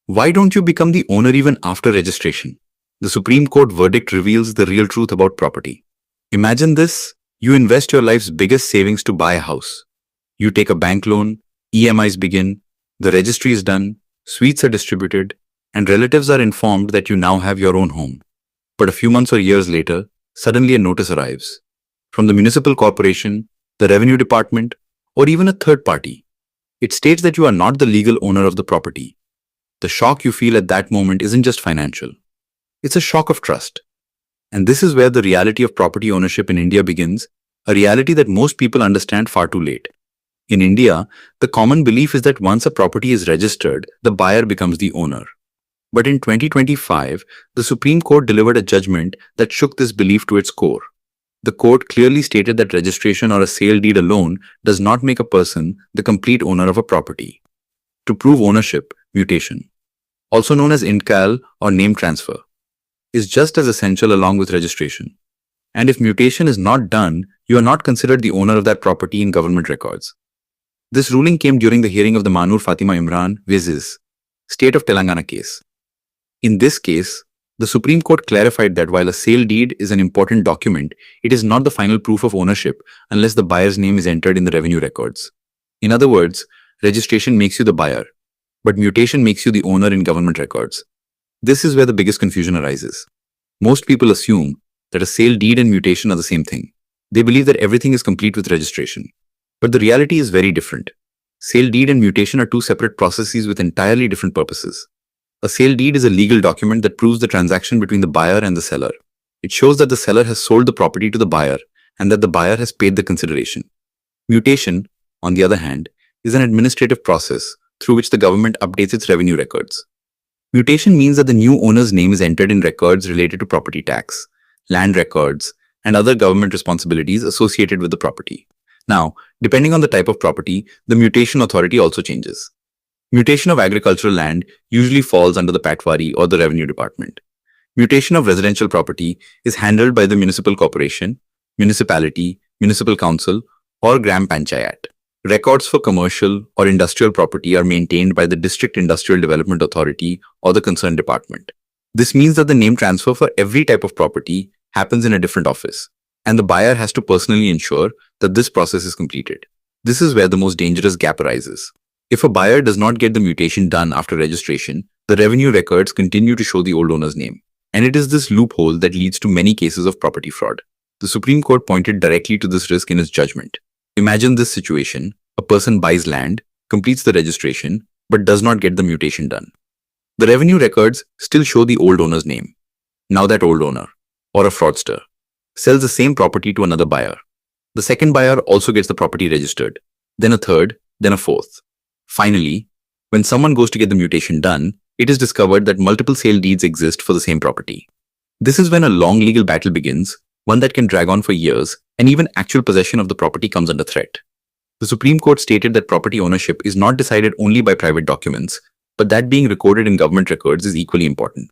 Why don't you become the owner even after registration? The Supreme Court verdict reveals the real truth about property. Imagine this: you invest your life's biggest savings to buy a house. You take a bank loan, EMIs begin, the registry is done, sweets are distributed, and relatives are informed that you now have your own home. But a few months or years later, suddenly a notice arrives from the municipal corporation, the revenue department, or even a third party. It states that you are not the legal owner of the property. The shock you feel at that moment isn't just financial. It's a shock of trust. And this is where the reality of property ownership in India begins, a reality that most people understand far too late. In India, the common belief is that once a property is registered, the buyer becomes the owner. But in 2025, the Supreme Court delivered a judgment that shook this belief to its core. The court clearly stated that registration or a sale deed alone does not make a person the complete owner of a property. To prove ownership, mutation, also known as INCAL or name transfer, is just as essential along with registration. And if mutation is not done, you are not considered the owner of that property in government records. This ruling came during the hearing of the Manur Fatima Imran vs. State of Telangana case. In this case, the Supreme Court clarified that while a sale deed is an important document, it is not the final proof of ownership unless the buyer's name is entered in the revenue records. In other words, registration makes you the buyer, but mutation makes you the owner in government records. This is where the biggest confusion arises. Most people assume that a sale deed and mutation are the same thing. They believe that everything is complete with registration. But the reality is very different. Sale deed and mutation are two separate processes with entirely different purposes. A sale deed is a legal document that proves the transaction between the buyer and the seller. It shows that the seller has sold the property to the buyer and that the buyer has paid the consideration. Mutation, on the other hand, is an administrative process through which the government updates its revenue records. Mutation means that the new owner's name is entered in records related to property tax, land records, and other government responsibilities associated with the property. Now, depending on the type of property, the mutation authority also changes. Mutation of agricultural land usually falls under the Patwari or the Revenue Department. Mutation of residential property is handled by the municipal corporation, municipality, municipal council, or Gram Panchayat. Records for commercial or industrial property are maintained by the District Industrial Development Authority or the concerned department. This means that the name transfer for every type of property happens in a different office, and the buyer has to personally ensure that this process is completed. This is where the most dangerous gap arises. If a buyer does not get the mutation done after registration, the revenue records continue to show the old owner's name. And it is this loophole that leads to many cases of property fraud. The Supreme Court pointed directly to this risk in its judgment. Imagine this situation: a person buys land, completes the registration, but does not get the mutation done. The revenue records still show the old owner's name. Now that old owner, or a fraudster, sells the same property to another buyer. The second buyer also gets the property registered, then a third, then a fourth. Finally, when someone goes to get the mutation done, it is discovered that multiple sale deeds exist for the same property. This is when a long legal battle begins, one that can drag on for years, and even actual possession of the property comes under threat. The Supreme Court stated that property ownership is not decided only by private documents, but that being recorded in government records is equally important.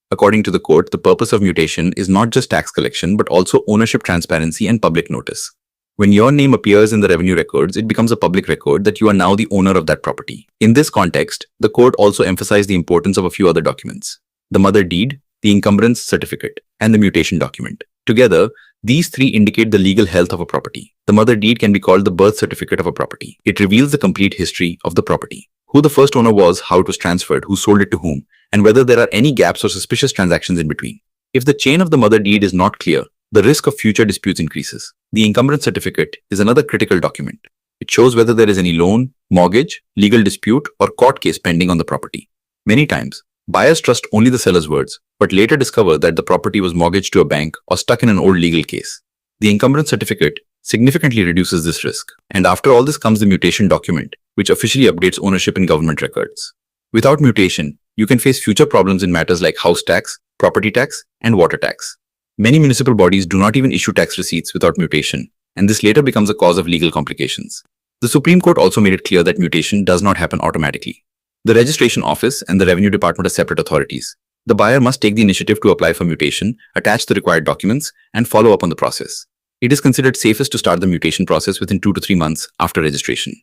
According to the court, the purpose of mutation is not just tax collection, but also ownership transparency and public notice. When your name appears in the revenue records, it becomes a public record that you are now the owner of that property. In this context, the court also emphasized the importance of a few other documents: the mother deed, the encumbrance certificate, and the mutation document. Together, these three indicate the legal health of a property. The mother deed can be called the birth certificate of a property. It reveals the complete history of the property: who the first owner was, how it was transferred, who sold it to whom, and whether there are any gaps or suspicious transactions in between. If the chain of the mother deed is not clear, the risk of future disputes increases. The encumbrance certificate is another critical document. It shows whether there is any loan, mortgage, legal dispute, or court case pending on the property. Many times, buyers trust only the seller's words, but later discover that the property was mortgaged to a bank or stuck in an old legal case. The encumbrance certificate significantly reduces this risk. And after all this comes the mutation document, which officially updates ownership in government records. Without mutation, you can face future problems in matters like house tax, property tax, and water tax. Many municipal bodies do not even issue tax receipts without mutation, and this later becomes a cause of legal complications. The Supreme Court also made it clear that mutation does not happen automatically. The registration office and the revenue department are separate authorities. The buyer must take the initiative to apply for mutation, attach the required documents, and follow up on the process. It is considered safest to start the mutation process within 2 to 3 months after registration.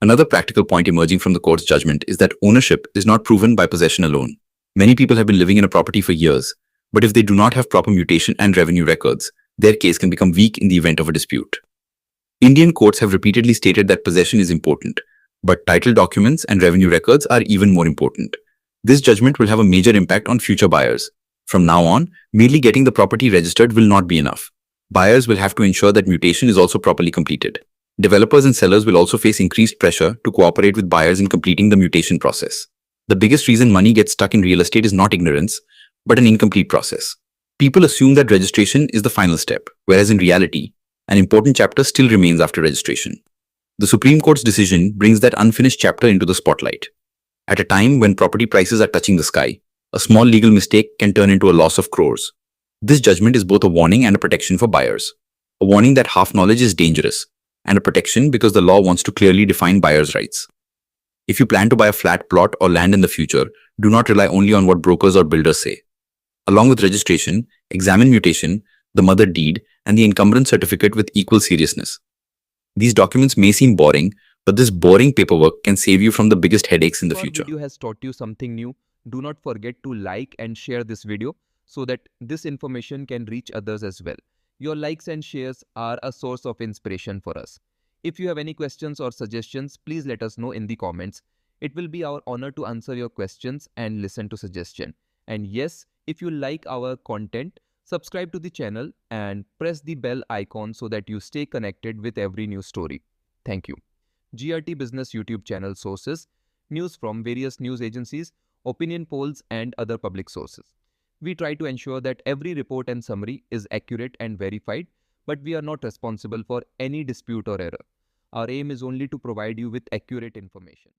Another practical point emerging from the court's judgment is that ownership is not proven by possession alone. Many people have been living in a property for years, but if they do not have proper mutation and revenue records, their case can become weak in the event of a dispute. Indian courts have repeatedly stated that possession is important, but title documents and revenue records are even more important. This judgment will have a major impact on future buyers. From now on, merely getting the property registered will not be enough. Buyers will have to ensure that mutation is also properly completed. Developers and sellers will also face increased pressure to cooperate with buyers in completing the mutation process. The biggest reason money gets stuck in real estate is not ignorance, but an incomplete process. People assume that registration is the final step, whereas in reality, an important chapter still remains after registration. The Supreme Court's decision brings that unfinished chapter into the spotlight. At a time when property prices are touching the sky, a small legal mistake can turn into a loss of crores. This judgment is both a warning and a protection for buyers. A warning that half knowledge is dangerous, and a protection because the law wants to clearly define buyers' rights. If you plan to buy a flat plot or land in the future, do not rely only on what brokers or builders say. Along with registration, examine mutation, the mother deed, and the encumbrance certificate with equal seriousness. These documents may seem boring, but this boring paperwork can save you from the biggest headaches in the If our future. video has taught you something new, do not forget to like and share this video so that this information can reach others as well. Your likes and shares are a source of inspiration for us. If you have any questions or suggestions, please let us know in the comments. It will be our honor to answer your questions and listen to suggestion. And yes, if you like our content, subscribe to the channel and press the bell icon so that you stay connected with every new story. Thank you. GRT Business YouTube channel sources, news from various news agencies, opinion polls and other public sources. We try to ensure that every report and summary is accurate and verified, but we are not responsible for any dispute or error. Our aim is only to provide you with accurate information.